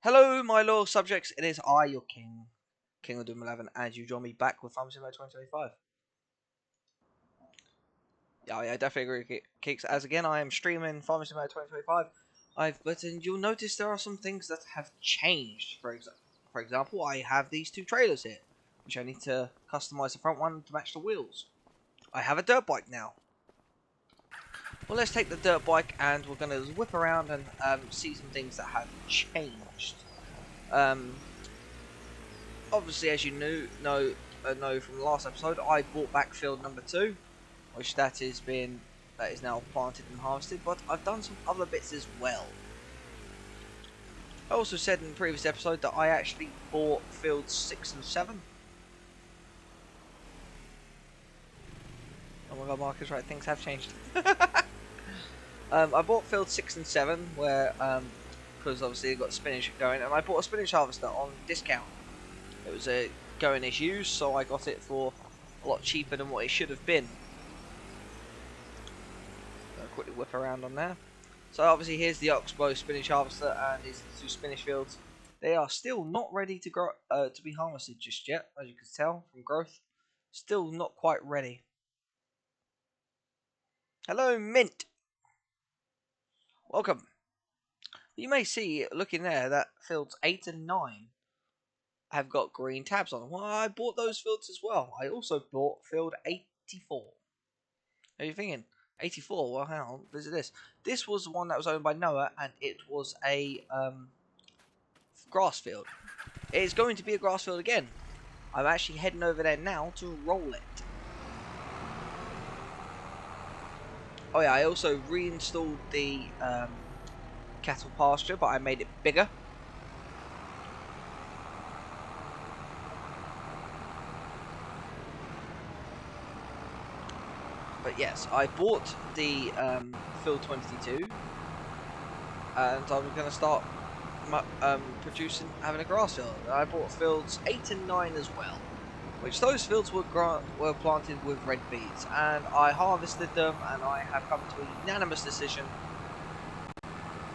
Hello, my loyal subjects. It is I, your king, King of Doom 11, and you join me back with Farming Simulator 2025. Yeah, definitely agree, Keeks. As again, I am streaming Farming Simulator 2025. And you'll notice there are some things that have changed. For example, I have these two trailers here, which I need to customize the front one to match the wheels. I have a dirt bike now. Well, let's take the dirt bike and we're going to whip around and see some things that have changed. Obviously, as you know from the last episode, I bought back field number 2, which that is now planted and harvested. But I've done some other bits as well. I also said in the previous episode that I actually bought fields 6 and 7. Oh my god, Marcus, right? Things have changed. I bought field 6 and 7 where because obviously I got spinach going, and I bought a spinach harvester on discount. It was a going as used, so I got it for a lot cheaper than what it should have been. I'll quickly whip around on there. So obviously here's the Oxbow spinach harvester and these are the two spinach fields. They are still not ready to grow to be harvested just yet, as you can tell from growth. Still not quite ready. Hello, Mint. Welcome. You may see, looking there, that fields 8 and 9 have got green tabs on them. Well, I bought those fields as well. I also bought field 84. Are you thinking? 84? Well, hang on. Visit this. This was the one that was owned by Noah, and it was a grass field. It is going to be a grass field again. I'm actually heading over there now to roll it. Oh yeah, I also reinstalled the cattle pasture, but I made it bigger. But yes, I bought the field 22, and I'm going to start having a grass field. I bought fields 8 and 9 as well, which those fields were planted with red beets, and I harvested them, and I have come to a unanimous decision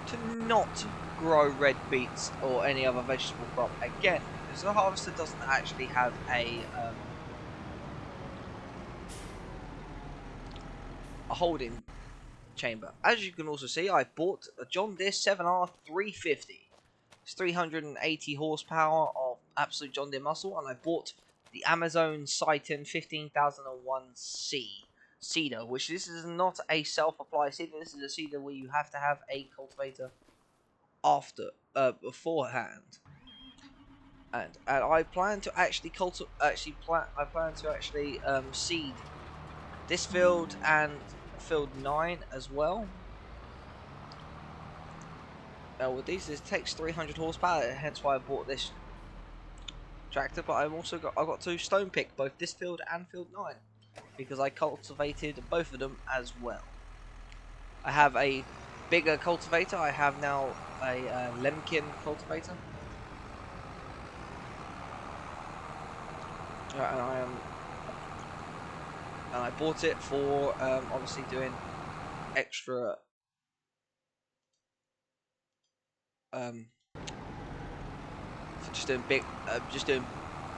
to not grow red beets or any other vegetable crop again, because the harvester doesn't actually have a holding chamber. As you can also see, I bought a John Deere 7R 350. It's 380 horsepower of absolute John Deere muscle, and I bought the Amazon Citon 15001C seeder, which this is not a self-apply seeder. This is a seeder where you have to have a cultivator beforehand. And I plan to actually seed this field and field 9 as well. With these, this takes 300 horsepower, hence why I bought this tractor. But I got to stone pick both this field and field 9 because I cultivated both of them as well. I have a bigger cultivator. I have now a Lemkin cultivator. And I bought it for obviously doing extra for just doing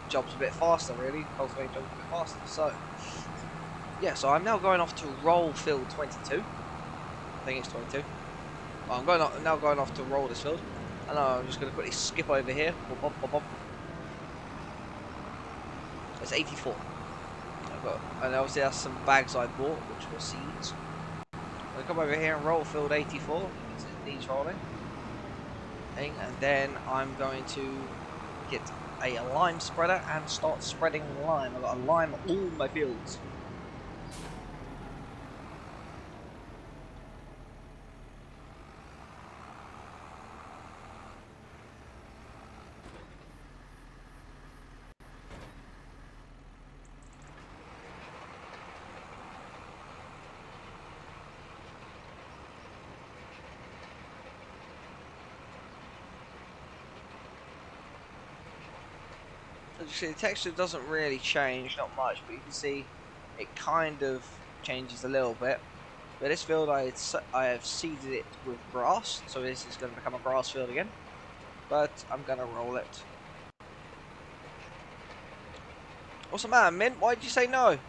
jobs a bit faster, really, cultivating jobs a bit faster. So yeah, so I'm now going off to roll field 22. I think it's 22. Well, I'm now going off to roll this field, and I'm just going to quickly skip over here. It's 84. And obviously that's some bags I bought, which were seeds. I'll come over here and roll field 84 because it needs rolling. And then I'm going to get a lime spreader and start spreading lime. I've got a lime all my fields. As you see, the texture doesn't really change, not much, but you can see it kind of changes a little bit. But this field I have seeded it with grass, so this is going to become a grass field again. but I'm gonna roll it. What's the matter, Mint? Why did you say no?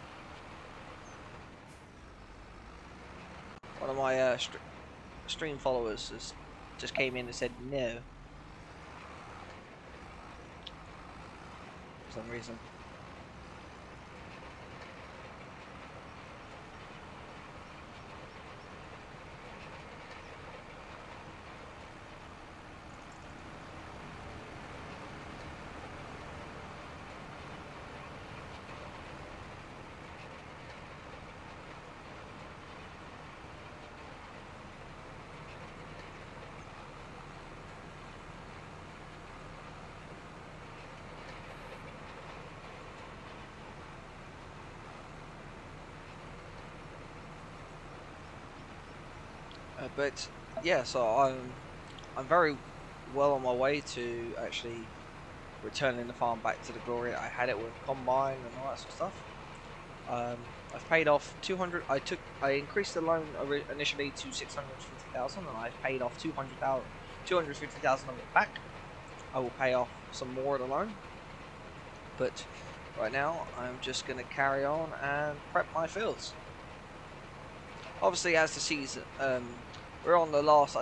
One of my stream followers just came in and said no for some reason. But yeah, so I'm very well on my way to actually returning the farm back to the glory I had it with combine and all that sort of stuff. I've paid off 200. I increased the loan initially to 650,000, and I've paid off 250,000 of it back. I will pay off some more of the loan, but right now I'm just going to carry on and prep my fields. Obviously, as the season, we're on the last.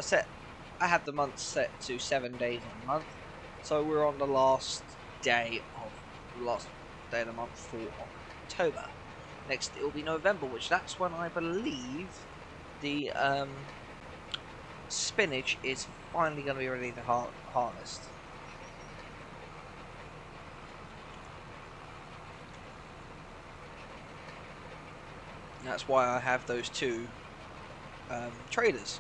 I had the month set to 7 days a month, so we're on the last day of the month for October. Next, it will be November, which that's when I believe the spinach is finally going to be ready to harvest. And that's why I have those two traders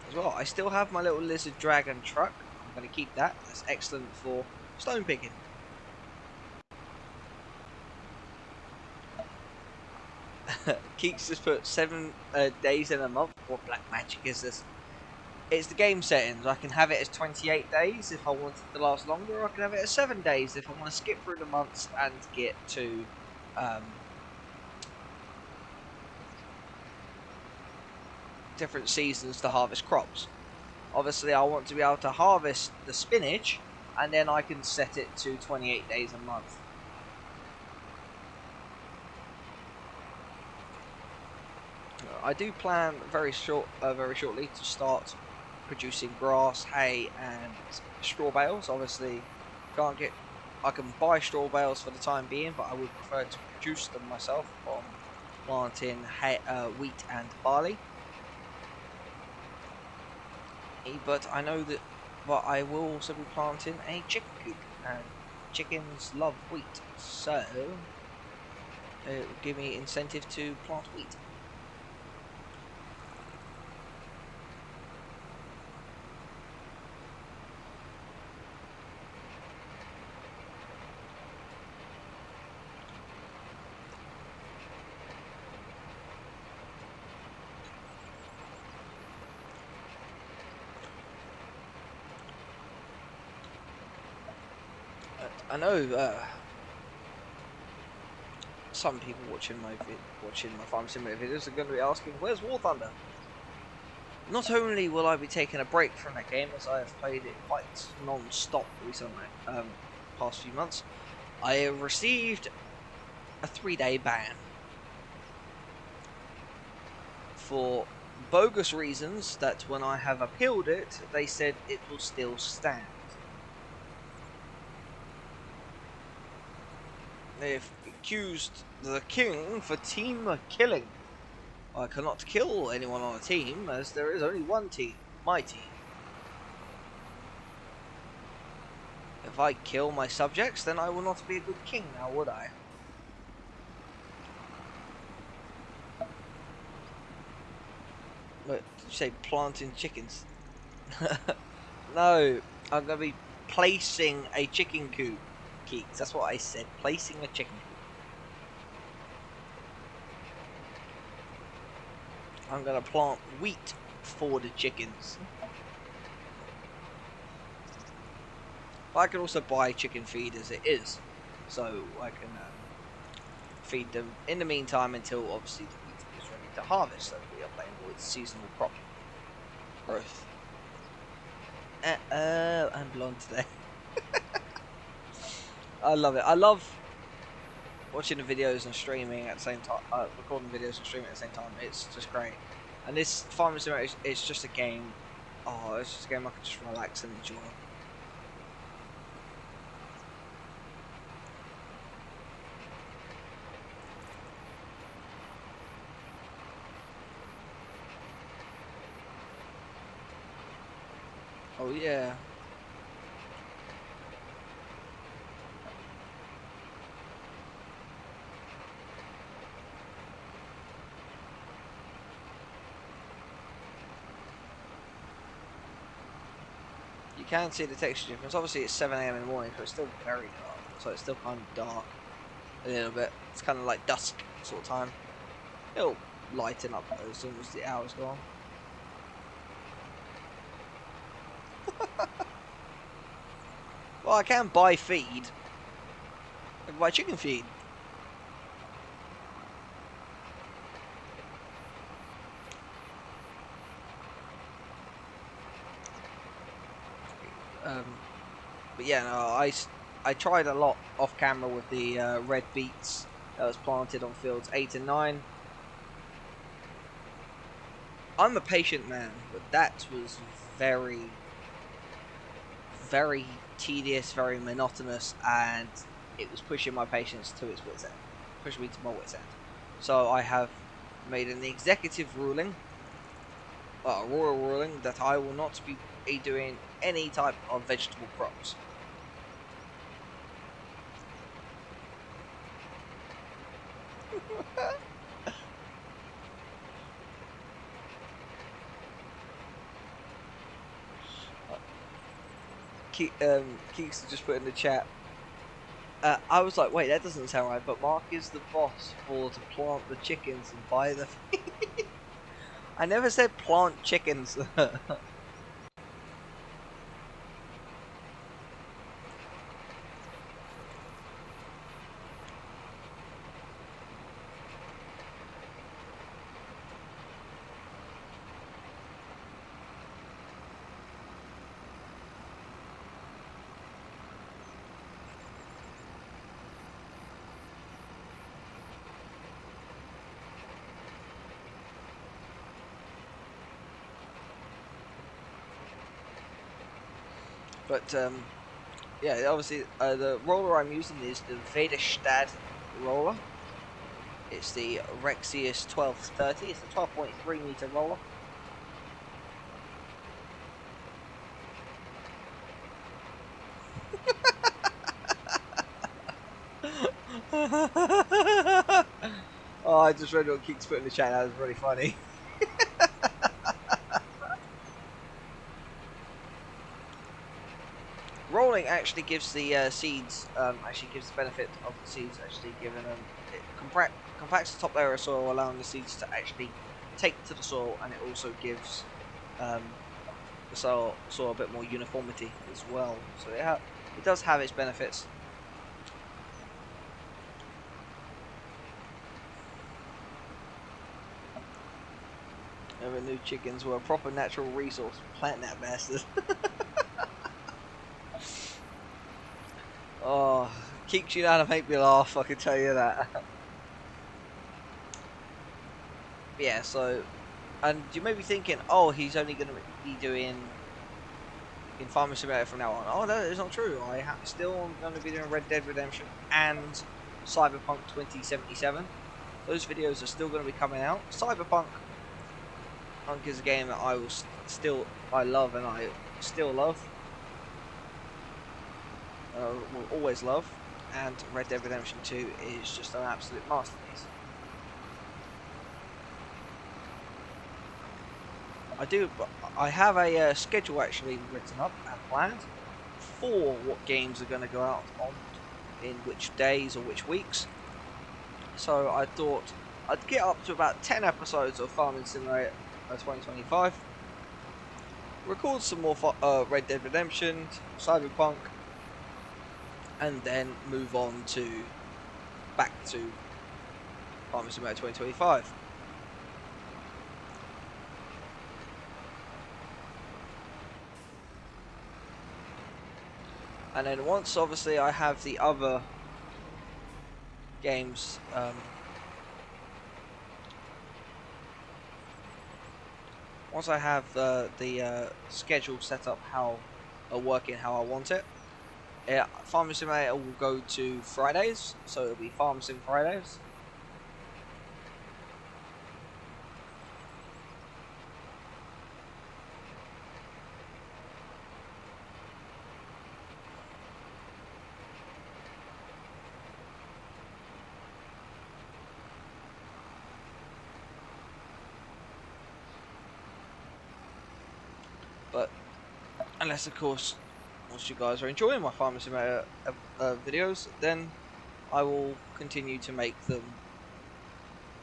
as well. I still have my little lizard dragon truck. I'm going to keep that. That's excellent for stone picking. Keeks just put 7 days in a month. What black magic is this? It's the game settings. I can have it as 28 days if I want it to last longer, or I can have it as 7 days if I want to skip through the months and get to different seasons to harvest crops. Obviously, I want to be able to harvest the spinach, and then I can set it to 28 days a month. I do plan very shortly to start producing grass, hay, and straw bales. Obviously, I can buy straw bales for the time being, but I would prefer to produce them myself from planting hay, wheat and barley. But I know that, but I will also be planting a chicken coop, and chickens love wheat, so it will give me incentive to plant wheat. I know some people watching my Farm Simulator videos are going to be asking, "Where's War Thunder?" Not only will I be taking a break from that game, as I have played it quite non-stop recently, past few months, I have received a 3-day ban for bogus reasons that when I have appealed it, they said it will still stand. They've accused the king for team killing. I cannot kill anyone on a team, as there is only one team, my team. If I kill my subjects, then I will not be a good king now, would I? But did you say planting chickens? No, I'm going to be placing a chicken coop. Keeks, that's what I said, placing a chicken coop. I'm going to plant wheat for the chickens. I can also buy chicken feed as it is, so I can feed them in the meantime until obviously the wheat is ready to harvest, so we are playing with seasonal crop growth. I'm blonde today. I love it. I love watching the videos and streaming at the same time. Recording videos and streaming at the same time. It's just great. And this Farming Simulator is just a game. Oh, it's just a game I can just relax and enjoy. Oh yeah. You can see the texture difference. Obviously it's 7 AM in the morning, so it's still very dark. So it's still kind of dark a little bit. It's kind of like dusk sort of time. It'll lighten up though as soon as the hour's gone. Well, I can buy feed. I can buy chicken feed. But yeah, no, I tried a lot off camera with the red beets that was planted on fields 8 and 9. I'm a patient man, but that was very, very tedious, very monotonous, and it was pushing my patience to its wit's end. Pushing me to my wit's end. So I have made an executive ruling, a royal ruling, that I will not be doing any type of vegetable crops. Keeks just put in the chat. I was like, wait, that doesn't sound right. But Mark is the boss for to plant the chickens and buy the. I never said plant chickens. But yeah, obviously the roller I'm using is the Vedestad roller. It's the Rexius 1230. It's a 12.3 meter roller. Oh, I just read what Keeks put in the chat. That was really funny. Rolling actually gives the seeds, actually gives the benefit of the seeds actually giving them, it compacts the top layer of soil, allowing the seeds to actually take to the soil, and it also gives the soil a bit more uniformity as well. So it does have its benefits. Never knew chickens were a proper natural resource. Plant that bastard. Oh, Keeks, you know how to make me laugh, I can tell you that. Yeah, so, and you may be thinking, oh, he's only going to be doing in Farming Simulator from now on. Oh, that is not true. I still going to be doing Red Dead Redemption and Cyberpunk 2077. Those videos are still going to be coming out. Cyberpunk is a game that I love and I still love. Will always love, and Red Dead Redemption 2 is just an absolute masterpiece. I have a schedule actually written up and planned for what games are going to go out on in which days or which weeks. So I thought I'd get up to about 10 episodes of Farming Simulator 2025, record some more Red Dead Redemption, Cyberpunk, and then move on back to Farming Simulator 2025. And then once obviously I have the other games once I have the schedule set up how working how I want it, Farming Simulator will go to Fridays, so it'll be Farm Sim Fridays. But unless, of course, once you guys are enjoying my Farming Simulator videos, then I will continue to make them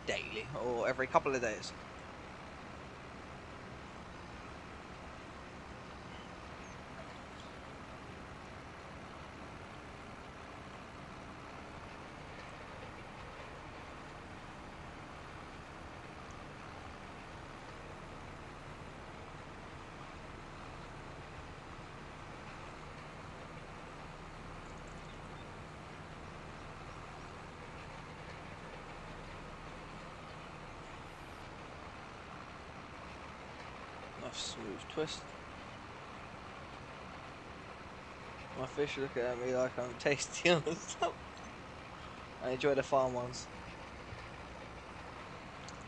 daily or every couple of days. Nice smooth twist. My fish are looking at me like I'm tasty and stuff. I enjoy the farm ones.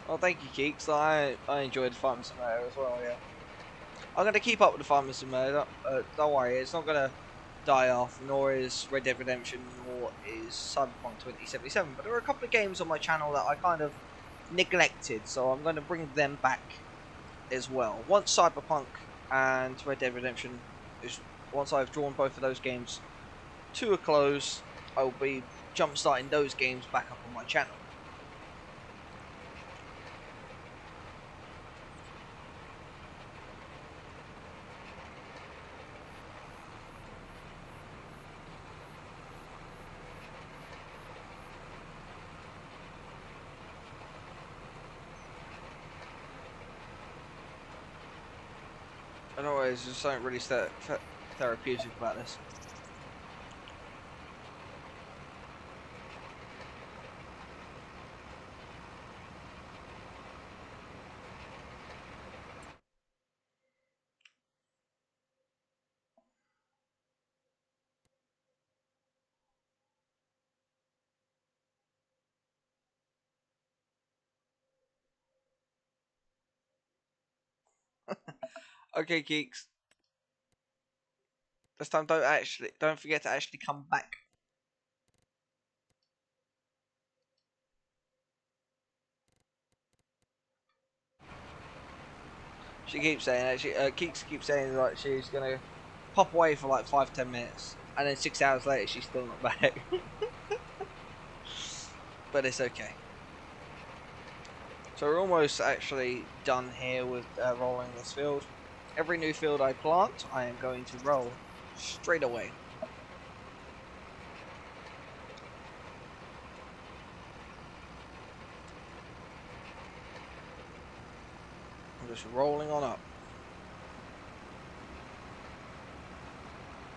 Well, thank you, Keeks. I enjoyed Farming Simulator as well, yeah. I'm going to keep up with the Farming Simulator. Don't worry, it's not going to die off, nor is Red Dead Redemption, nor is Cyberpunk 2077. But there are a couple of games on my channel that I kind of neglected, so I'm going to bring them back as well. Once Cyberpunk and Red Dead Redemption once I've drawn both of those games to a close, I will be jump-starting those games back up on my channel. And always, there's something really therapeutic about this. Okay, geeks. This time, don't forget to actually come back. She keeps saying Keeks keeps saying like she's gonna pop away for like 5-10 minutes, and then 6 hours later she's still not back. But it's okay. So we're almost actually done here with rolling this field. Every new field I plant, I am going to roll straight away. I'm just rolling on up.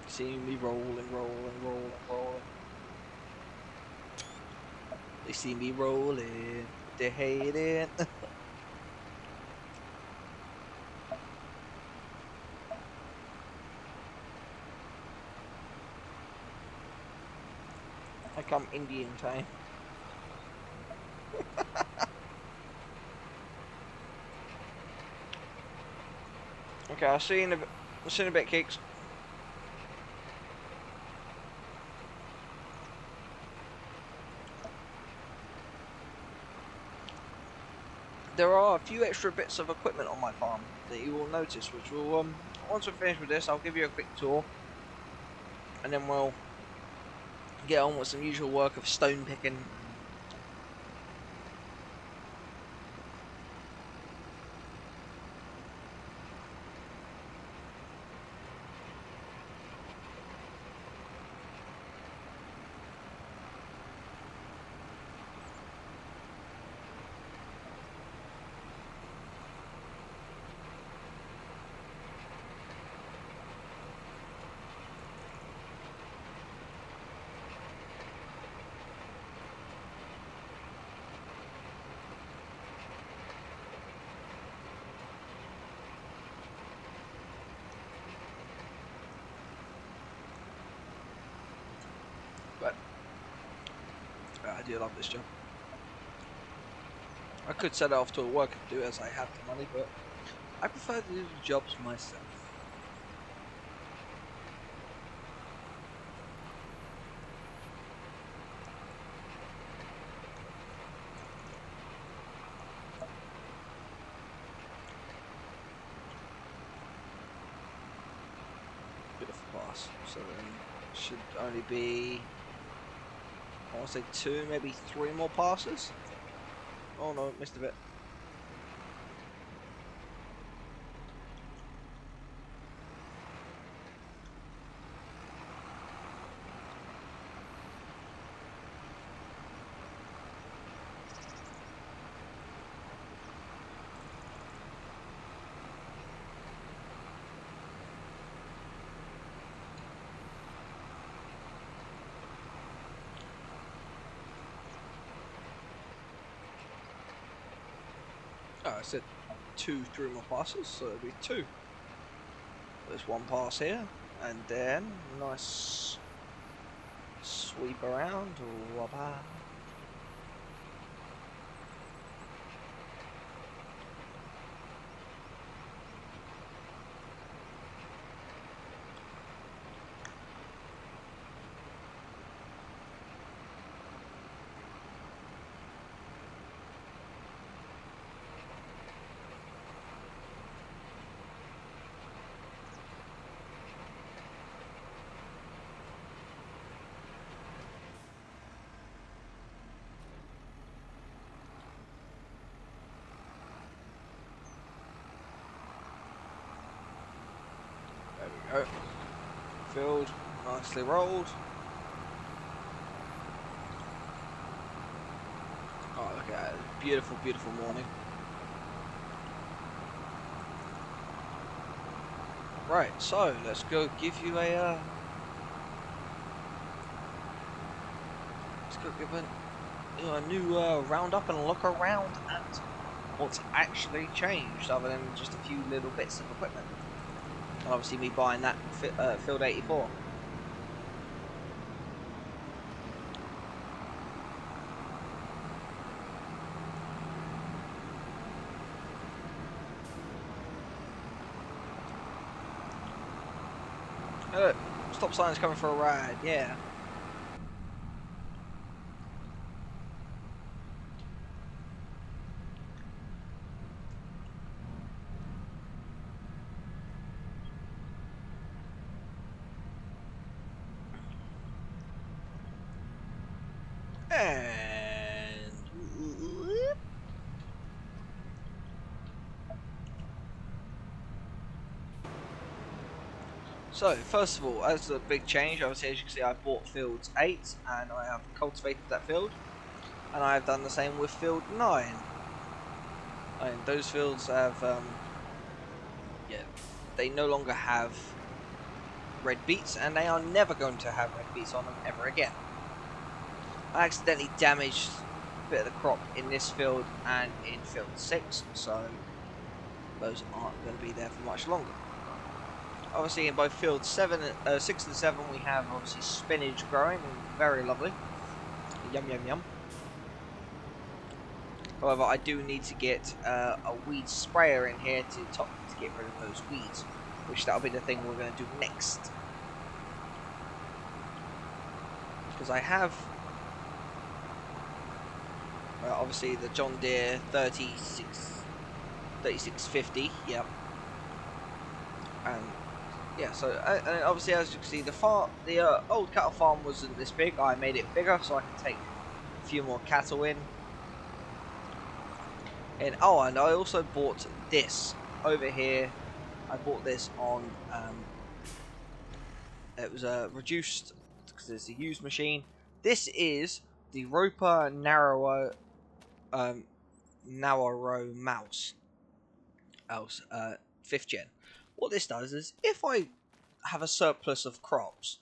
See me rolling. They see me rolling. They hate it. I come Indian time. Okay, I'll see you in a bit. I'll see you in a bit, Keeks. There are a few extra bits of equipment on my farm that you will notice, which will, once we're finished with this, I'll give you a quick tour, and then we'll get on with some usual work of stone picking. I do love this job. I could set it off to a worker to do it as I have the money, but I prefer to do the jobs myself. Beautiful pass. So then should only be, I want to say 2, maybe 3 more passes. Oh no, missed a bit. Oh, I said 2, 3 more passes, so it'll be 2. There's 1 pass here, and then nice sweep around. Wabba. There we go. Field, nicely rolled. Oh, look at that. Beautiful, beautiful morning. Right, so let's go give you a let's go give a new roundup and look around at what's actually changed, other than just a few little bits of equipment. And obviously me buying that Field 84. Look, stop sign's coming for a ride, yeah. And so, first of all, as a big change, obviously as you can see I bought Field 8 and I have cultivated that field. And I have done the same with Field 9. And those fields have, yeah, they no longer have red beets, and they are never going to have red beets on them ever again. I accidentally damaged a bit of the crop in this field and in Field 6, so those aren't going to be there for much longer. Obviously in both Field 6 and 7 we have obviously spinach growing, very lovely. Yum yum yum. However, I do need to get a weed sprayer in here to get rid of those weeds, which that'll be the thing we're going to do next. Because I have, obviously the John Deere 3650, yep. And yeah, so and obviously as you can see, the old cattle farm wasn't this big. I made it bigger so I can take a few more cattle in. And oh, and I also bought this over here. I bought this on it was a reduced because it's a used machine. This is the Roper Narrow mouse 5th gen. What this does is if I have a surplus of crops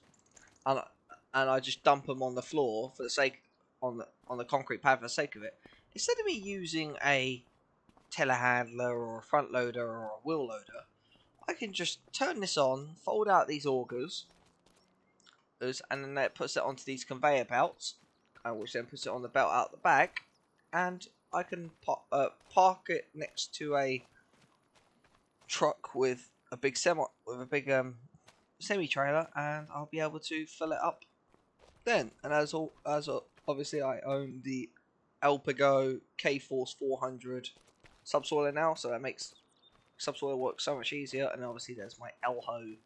and I just dump them on the floor for the sake on the concrete pad for the sake of it, instead of me using a telehandler or a front loader or a wheel loader, I can just turn this on, fold out these augers, and then it puts it onto these conveyor belts, which then puts it on the belt out the back, and I can park it next to a truck with a big semi trailer, and I'll be able to fill it up then. And obviously I own the Elpego K-Force 400 subsoiler now, so that makes subsoiler work so much easier. And obviously there's my Elho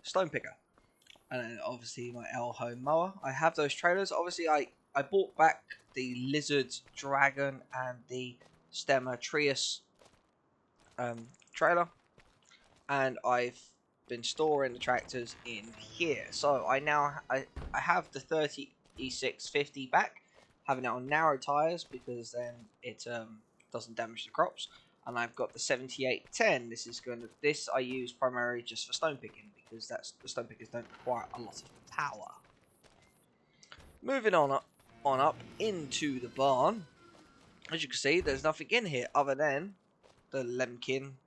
stone picker, and then obviously my Elho mower. I have those trailers. Obviously I bought back the Lizard Dragon and the Stemma Trius trailer, and I've been storing the tractors in here. So I have the 30 E650 back, having it on narrow tires because then it doesn't damage the crops. And I've got the 7810. This I use primarily just for stone picking because the stone pickers don't require a lot of power. Moving on up into the barn. As you can see, there's nothing in here other than the Lemkin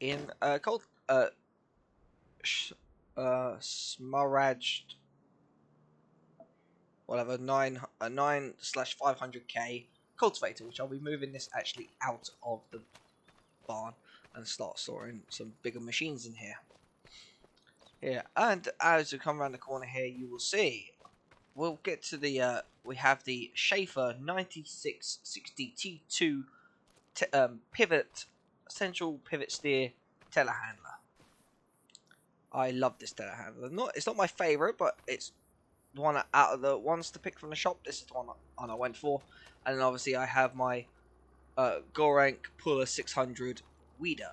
in Smaragd, whatever, 9/500K cultivator, which I'll be moving this actually out of the barn and start storing some bigger machines in here. Yeah, and as you come around the corner here, you will see we'll get to the we have the Schaefer 9660 T2 central pivot steer telehandler. I love this telehandler. It's not my favourite, but it's one out of the ones to pick from the shop. This is the one I went for. And then obviously I have my Gorank Puller 600 weeder.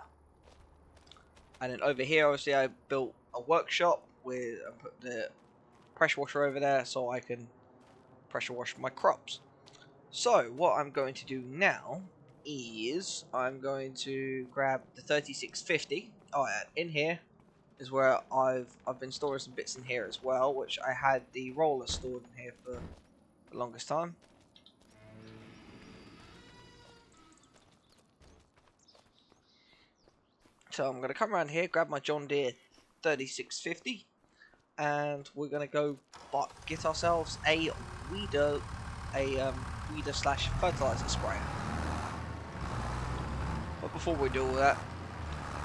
And then over here, obviously I built a workshop with I put the pressure washer over there so I can pressure wash my crops. So what I'm going to do now is I'm going to grab the 3650. In here is where I've been storing some bits in here as well, which I had the roller stored in here for the longest time. So I'm going to come around here, grab my John Deere 3650, and we're going to go get ourselves a weeder slash fertilizer sprayer. But before we do all that,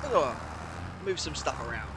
we're going to move some stuff around.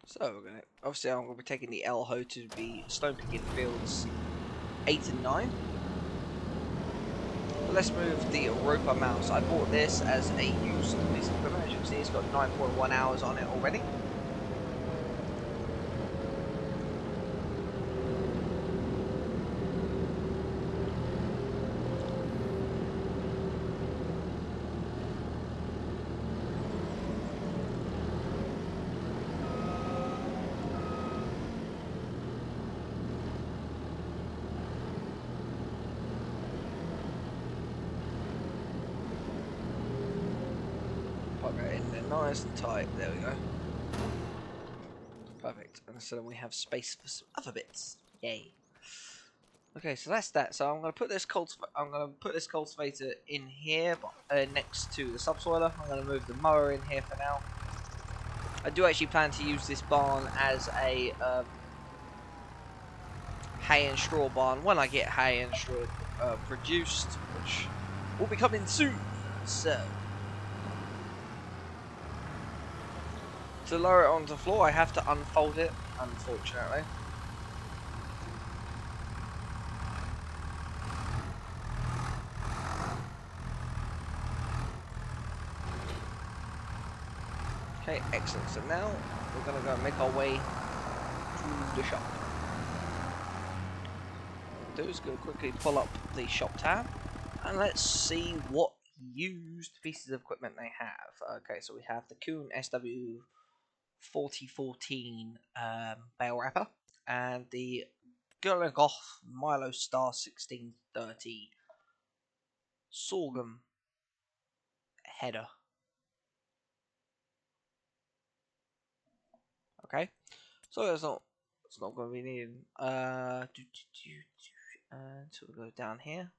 So obviously I'm going to be taking the Elho to be stone picking fields 8 and 9. But let's move the Europa mouse. I bought this as a used piece of equipment. As you can see, it's got 9.1 hours on it already. In there nice and tight. There we go. Perfect. And so then we have space for some other bits. Yay. Okay, so that's that. So I'm going to put this cultivator in here, next to the subsoiler. I'm going to move the mower in here for now. I do actually plan to use this barn as a hay and straw barn when I get hay and straw produced, which will be coming soon. So to lower it onto the floor, I have to unfold it, unfortunately. Okay, excellent. So now we're going to go make our way to the shop. What we'll do is go quickly pull up the shop tab, and let's see what used pieces of equipment they have. Okay, so we have the Kuhn 4014 Bale Wrapper, and the Gurlengoth Milo Star 1630 Sorghum header. Okay, so it's not going to be needed. So we'll go down here.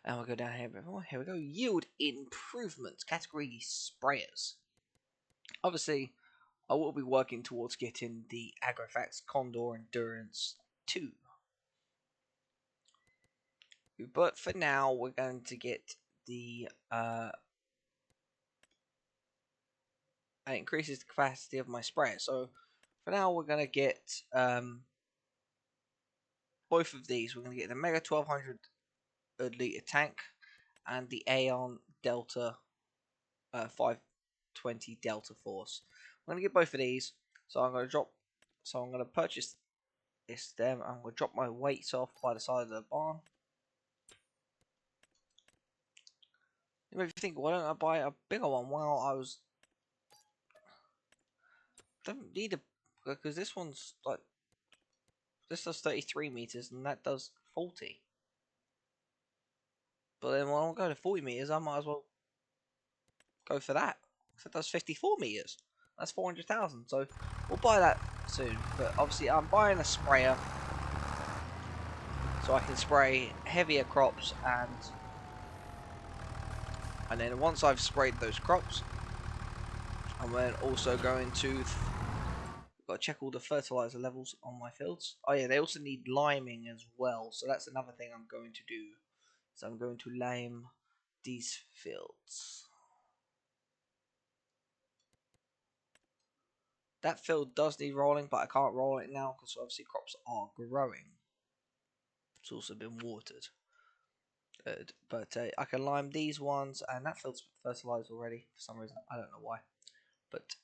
And we'll go down here a bit more. Here we go. Yield improvements. Category sprayers. Obviously, I will be working towards getting the Agrofax Condor Endurance 2. But for now, we're going to get the it increases the capacity of my sprayer. So for now, we're going to get both of these. We're going to get the Mega 1200 litre tank and the Aeon Delta 520 Delta Force. I'm going to get both of these. So I'm going to purchase this them. I'm going to drop my weights off by the side of the barn. You may think, why don't I buy a bigger one? Well, don't need a, because this one's like, this does 33 meters and that does 40. But then when I go to 40 meters, I might as well go for that. So it does 54 meters. That's 400,000. So we'll buy that soon. But obviously, I'm buying a sprayer so I can spray heavier crops, and then once I've sprayed those crops, I'm then also going to got to check all the fertilizer levels on my fields. Oh yeah, they also need liming as well, so that's another thing I'm going to do. So I'm going to lime these fields. That field does need rolling, but I can't roll it now because obviously crops are growing. It's also been watered. But I can lime these ones, and that field's fertilized already for some reason. I don't know why. But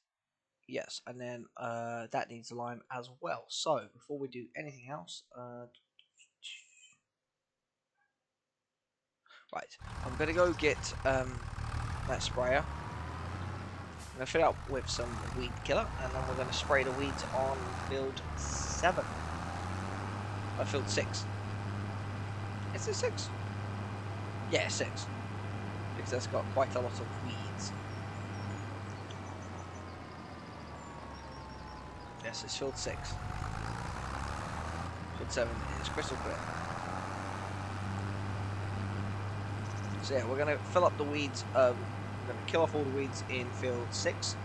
yes, and then that needs lime as well. So before we do anything else, right, I'm gonna go get that sprayer. I'm gonna fill it up with some weed killer, and then we're gonna spray the weeds on field 7. Field 6. Is it 6? Yeah, 6. Because that's got quite a lot of weeds. Yes, it's field 6. Field 7 is crystal clear. So yeah, we're going to fill up the weeds. We're going to kill off all the weeds in field 6.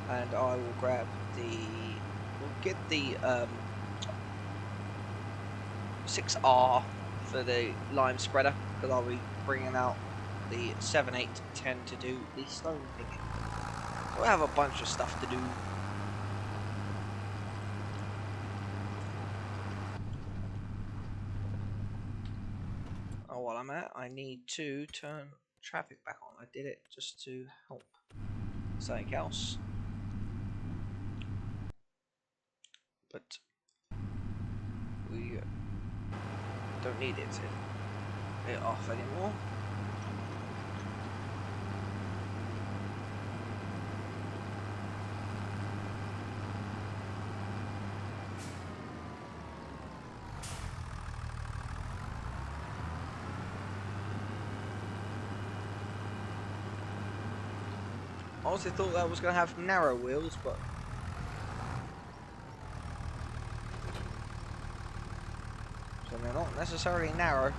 And I will grab we'll get the 6R for the lime spreader, because I'll be bringing out the 7, 8, 10 to do the stone picking. We'll have a bunch of stuff to do. Oh, while I'm at, I need to turn traffic back on. I did it just to help something else, but we don't need it off anymore. I honestly thought that was going to have narrow wheels, but so they're not necessarily narrow.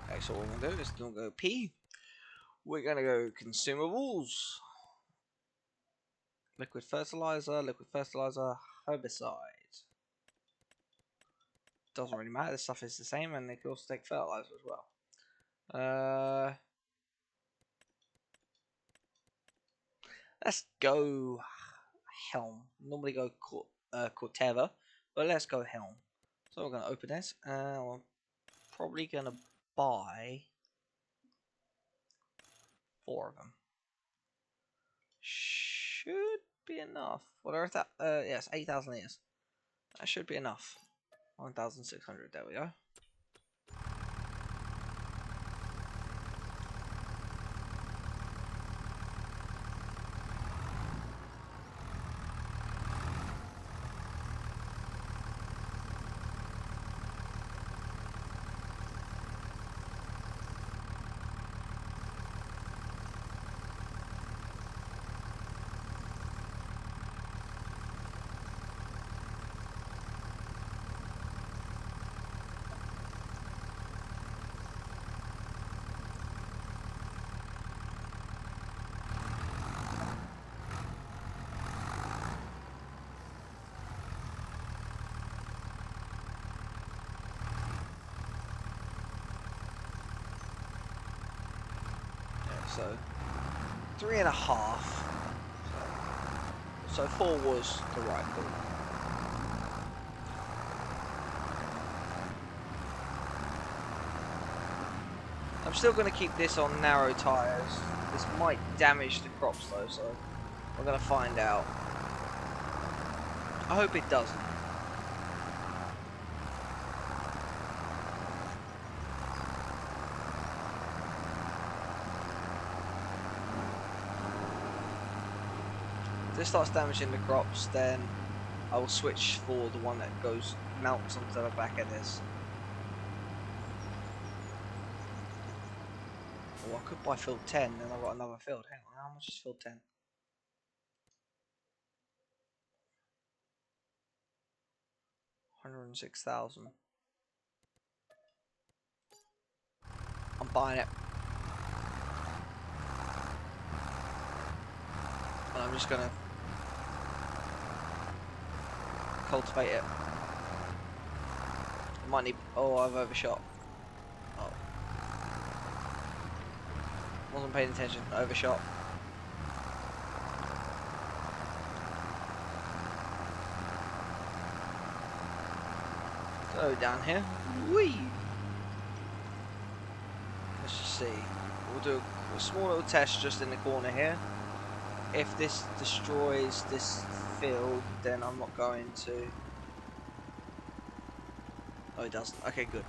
Okay, so what we're going to do is don't go P. We're going to go consumables. Liquid fertilizer, herbicide. Doesn't really matter, this stuff is the same, and they can also take fertilizer as well. Let's go Helm. Normally go Corteva, but let's go Helm. So we're going to open this, and we're probably going to buy 4 of them. Should be enough. What are that? Yes, 8,000 years. That should be enough. 1,600. There we go. So 3.5. So 4 was the right call. I'm still going to keep this on narrow tyres. This might damage the crops though, so we're going to find out. I hope it doesn't. If this starts damaging the crops, then I will switch for the one that mounts onto the back of this. Oh, I could buy field 10, then I've got another field. Hang on, how much is field 10? 106,000. I'm buying it. And I'm just gonna cultivate it. I might need. Oh, I've overshot. Oh. Wasn't paying attention. Overshot. Go down here. Whee! Let's just see. We'll do a small little test just in the corner here. If this destroys this field, then I'm not going to. Oh, it doesn't. Okay, good.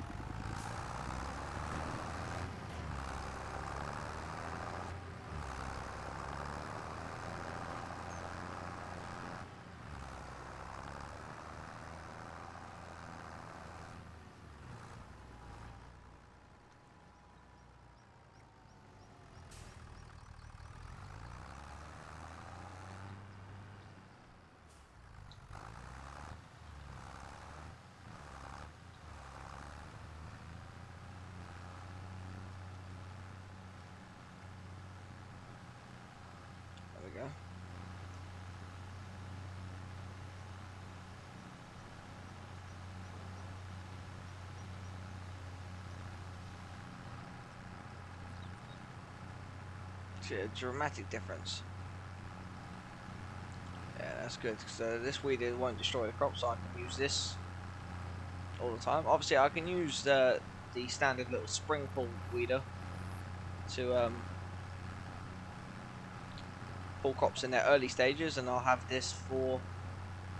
There we go. See a dramatic difference. Yeah, that's good. So this weeder won't destroy the crop, so I can use this all the time. Obviously, I can use the standard little sprinkle weeder to pull crops in their early stages, and I'll have this for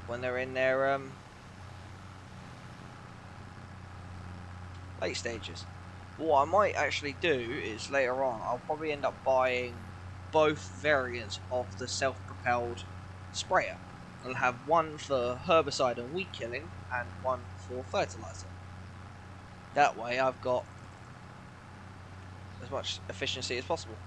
when they're in their late stages. What I might actually do is later on, I'll probably end up buying both variants of the self-propelled sprayer. I'll have one for herbicide and weed killing, and one for fertilizer. That way I've got as much efficiency as possible.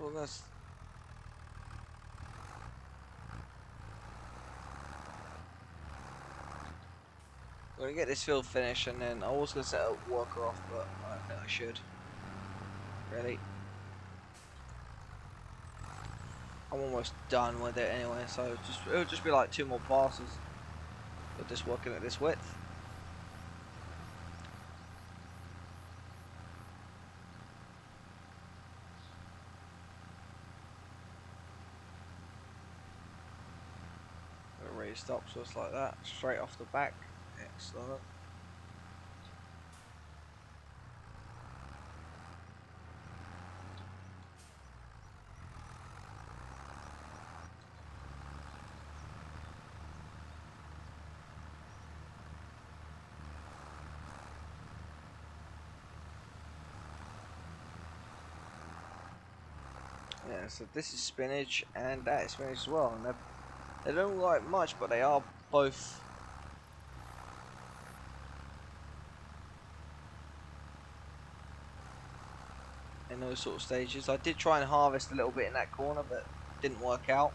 We're gonna get this field finished, and then I was gonna set a worker off, but I don't think I should. Really, I'm almost done with it anyway, so it'll just be like 2 more passes. But just working at this width. Ready to stop, so it's like that, straight off the back. Excellent. Yeah, so this is spinach and that is spinach as well, and they don't look like much, but they are both in those sort of stages. I did try and harvest a little bit in that corner, but didn't work out.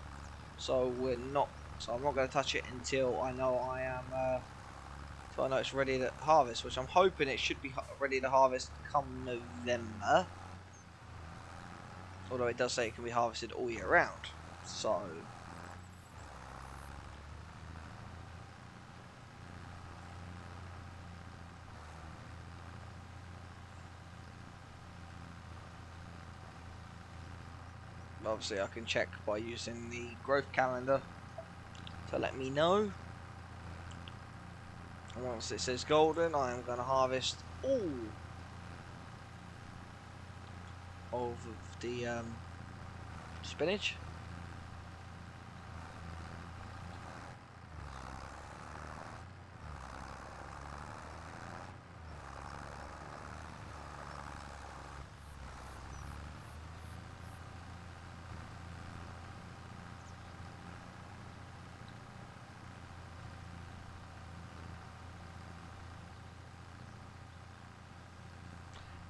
So I'm not going to touch it until I know until I know it's ready to harvest, which I'm hoping it should be ready to harvest come November. Although it does say it can be harvested all year round. So obviously I can check by using the growth calendar to let me know. And once it says golden, I am going to harvest all of the spinach.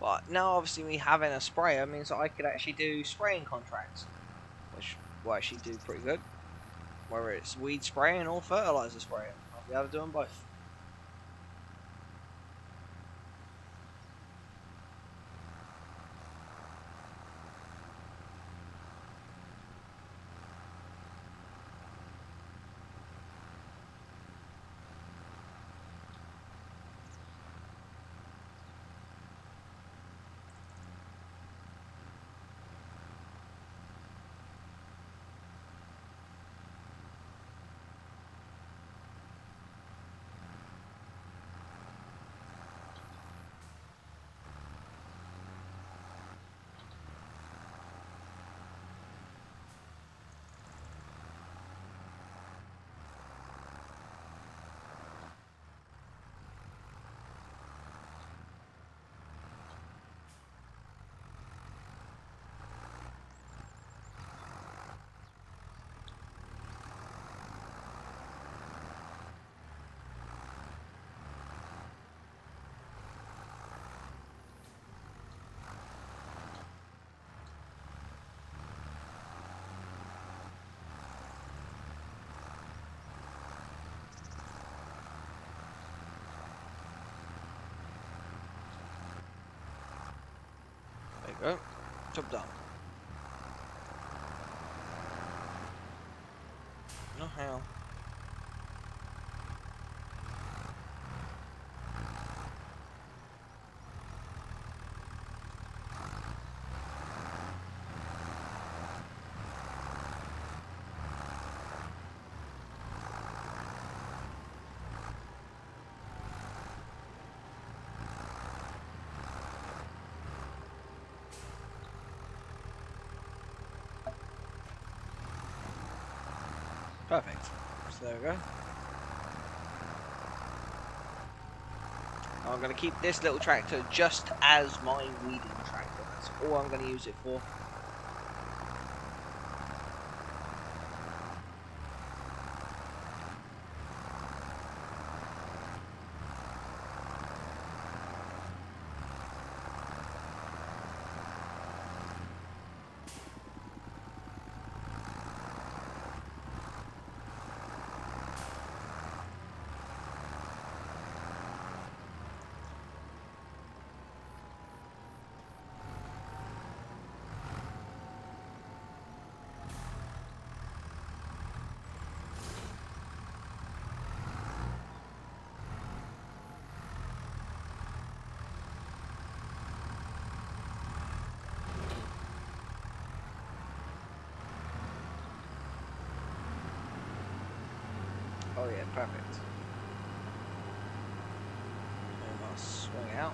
But now obviously me having a sprayer means that I could actually do spraying contracts, which will actually do pretty good. Whether it's weed spraying or fertilizer spraying, I'll be able to do them both. There you go. Job done. No hell. Perfect. So there we go. I'm going to keep this little tractor just as my weeding tractor. That's all I'm going to use it for. Perfect. And I'll swing out.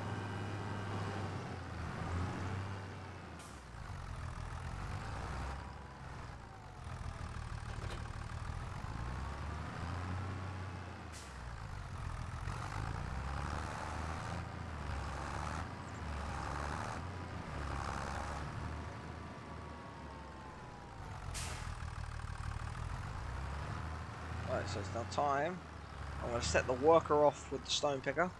Right, so it's now time. I'm going to set the worker off with the stone picker.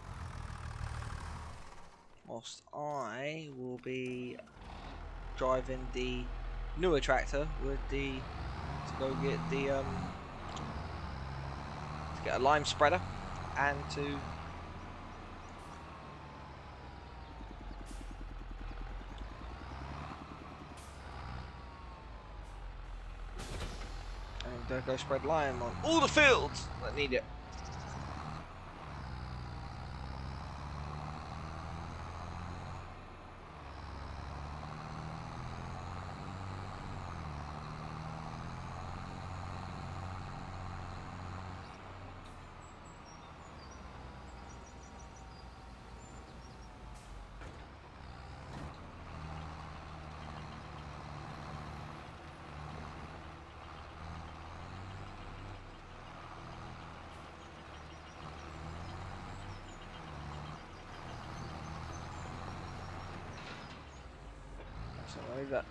Whilst I will be driving the newer tractor with the to go get the to get a lime spreader and to go spread lime on all the fields that need it. So I'll leave that.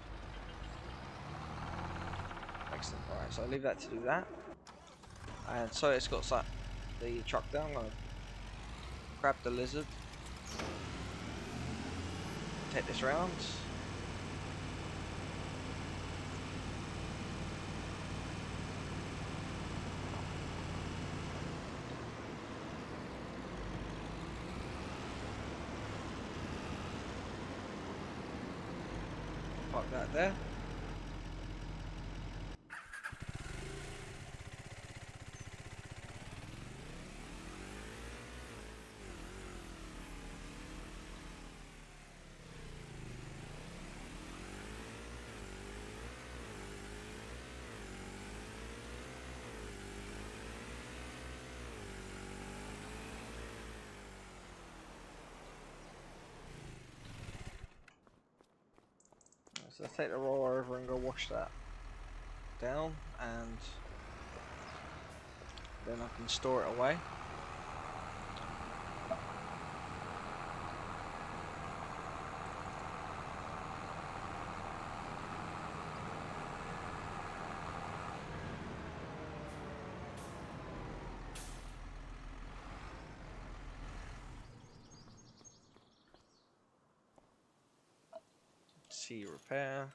Excellent. Alright, so I'll leave that to do that. And so it's got the truck down. I'm going to grab the lizard. Take this round. Park that there. So let's take the roller over and go wash that down, and then I can store it away. See repair.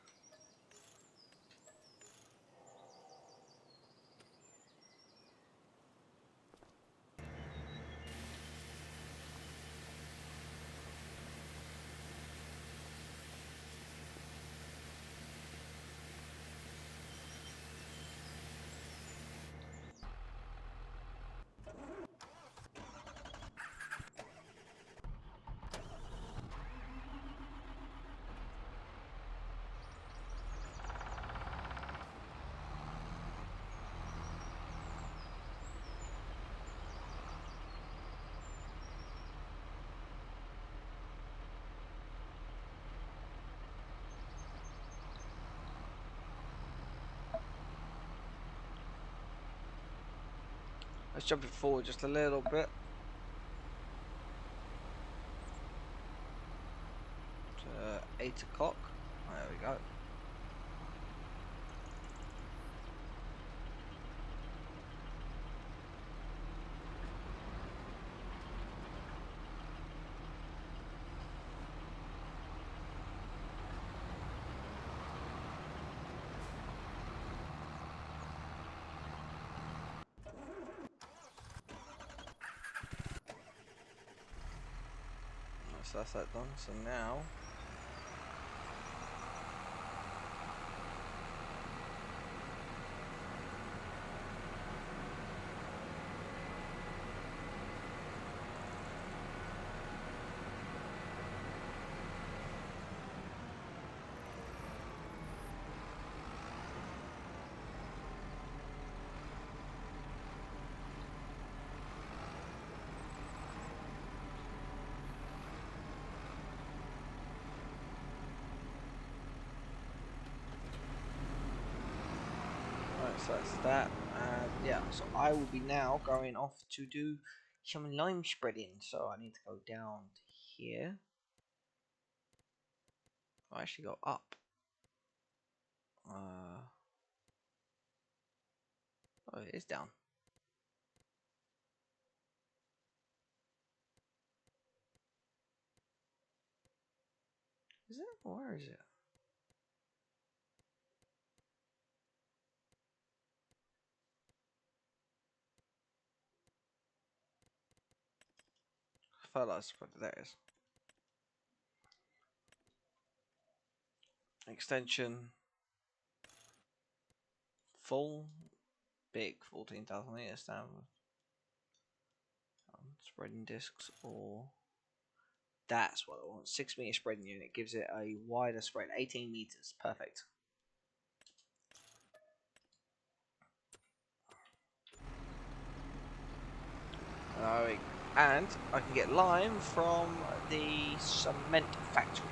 Let's jump it forward just a little bit. To 8 o'clock. There we go. So that's that done. So now So that's that. And yeah, so I will be now going off to do some lime spreading. So I need to go down here. I actually go up. Oh, it is down. Is it? Where is it? Fellas, what that is. Extension. Full. Big. 14,000 liters standard. Spreading discs or... That's what I want. 6 meter spreading unit gives it a wider spread. 18 meters. Perfect. And I can get lime from the cement factory.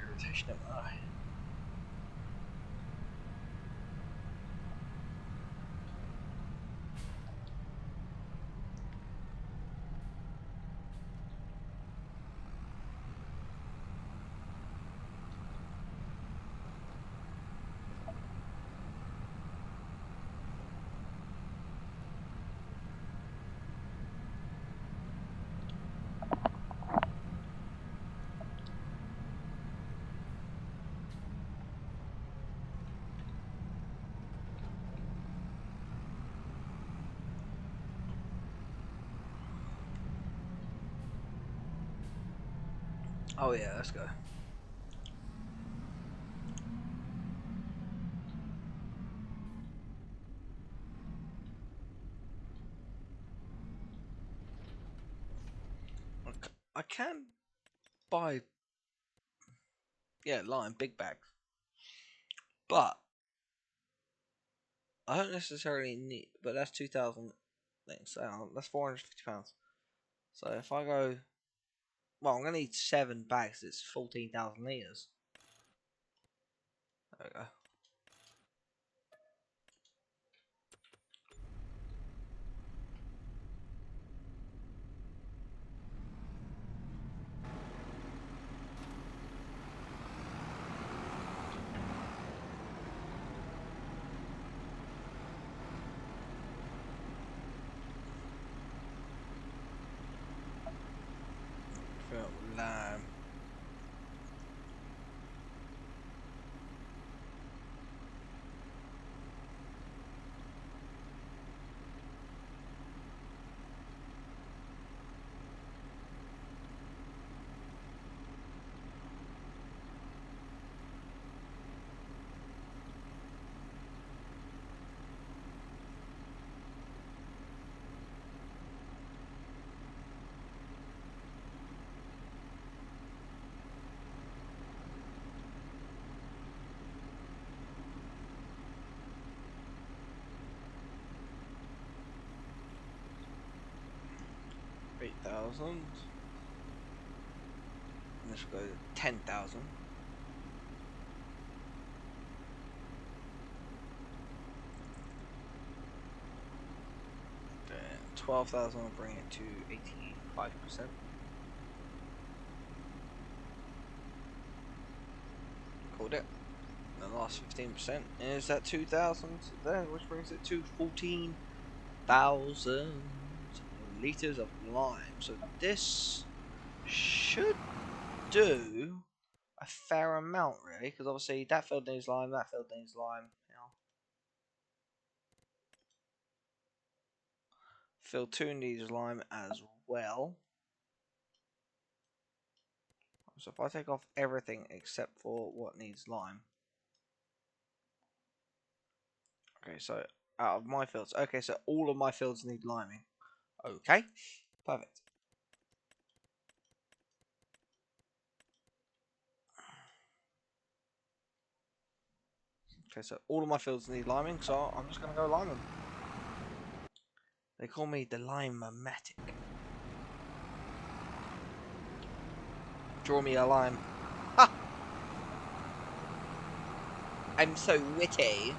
Irritation in my eye. Oh yeah, let's go. I can buy, yeah, lime, big bags. But I don't necessarily need, but that's 2,000 things. So that's £450. So if I go, well, I'm going to need 7 bags. It's 14,000 litres. There we go. Lime. $8,000. Let's go to 10,000. 12,000 will bring it to 85%. Called it. And the last 15% is that 2,000 there, which brings it to 14,000 litres of lime. So this should do a fair amount, really, because obviously that field needs lime, that field needs lime. You know. Field 2 needs lime as well. So if I take off everything except for what needs lime. Okay, so out of my fields. Okay, so all of my fields need liming. Okay, perfect. Okay, so all of my fields need liming, so I'm just gonna go lime them. They call me the Lime-O-Matic. Draw me a lime. Ha! I'm so witty.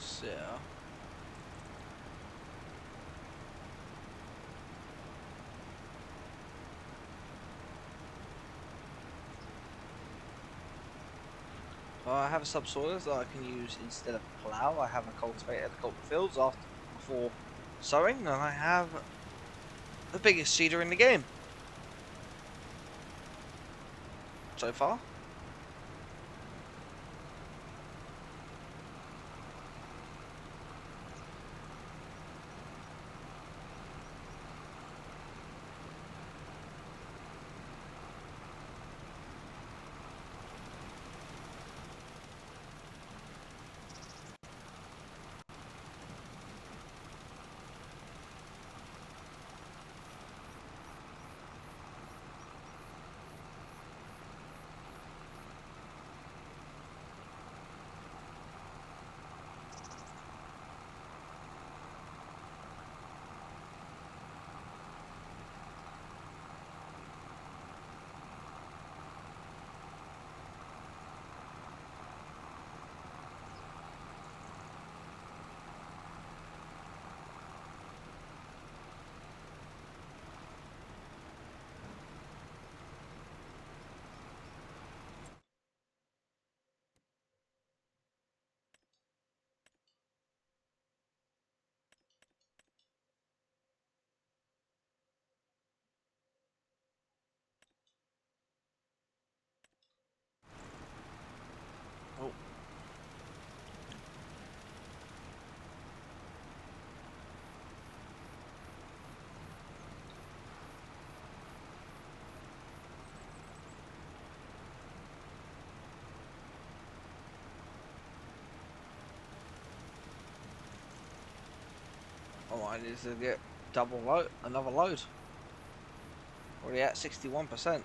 So... I have a subsoiler that I can use instead of plough. I have a cultivator to cultivate fields before sowing, and I have the biggest seeder in the game so far. Oh. Oh, I need to get double load, another load. Already at 61%.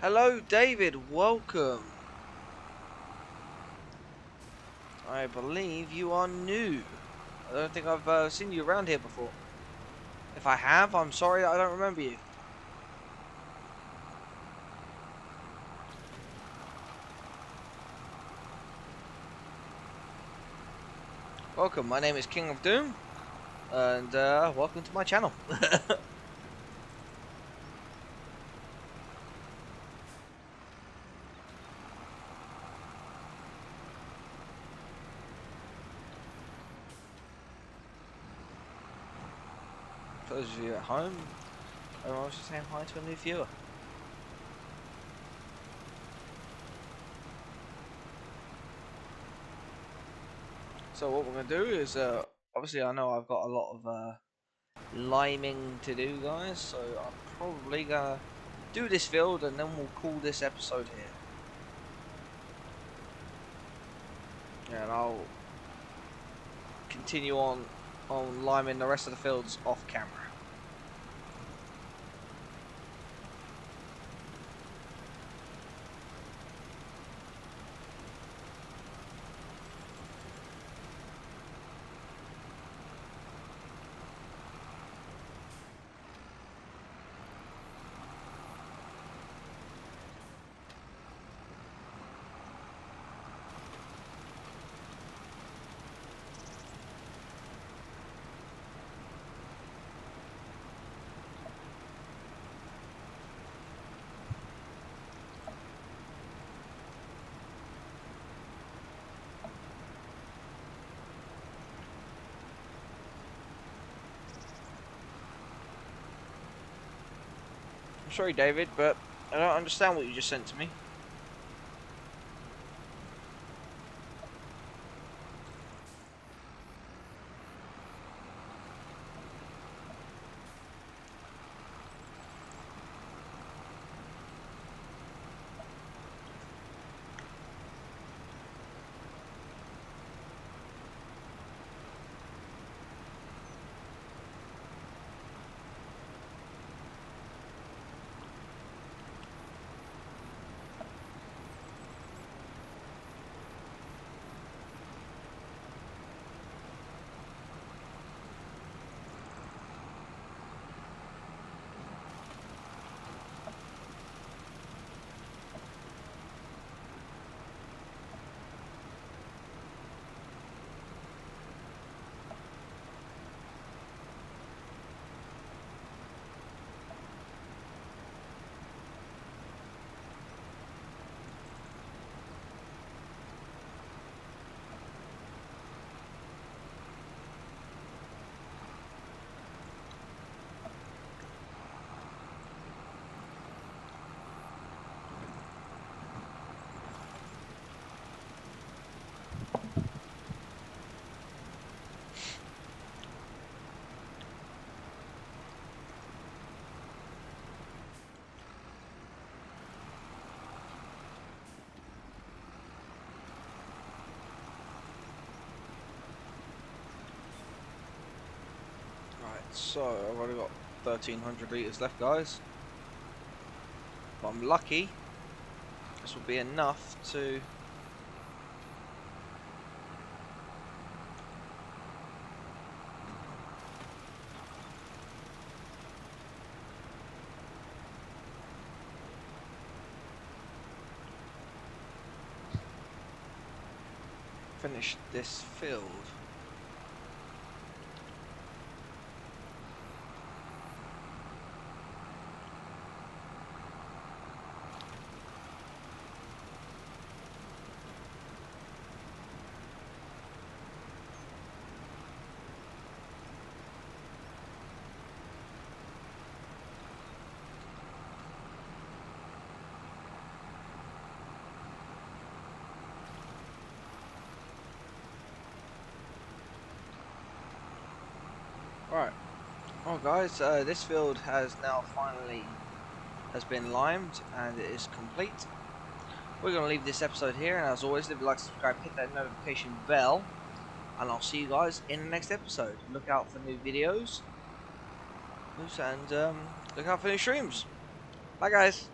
Hello, David. Welcome. I believe you are new. I don't think I've seen you around here before. If I have, I'm sorry I don't remember you. Welcome, my name is King of Doom, and welcome to my channel. For those of you at home, I was just saying hi to a new viewer. So what we're going to do is, obviously I know I've got a lot of liming to do, guys, so I'm probably going to do this build and then we'll call this episode here. And I'll continue on liming the rest of the fields off camera. I'm sorry, David, but I don't understand what you just sent to me. So, I've already got 1,300 litres left, guys. If I'm lucky, this will be enough to... finish this field. Right, well guys, this field has now finally been limed and it is complete. We're going to leave this episode here, and as always, if you like to subscribe, hit that notification bell, and I'll see you guys in the next episode. Look out for new videos, and look out for new streams. Bye guys.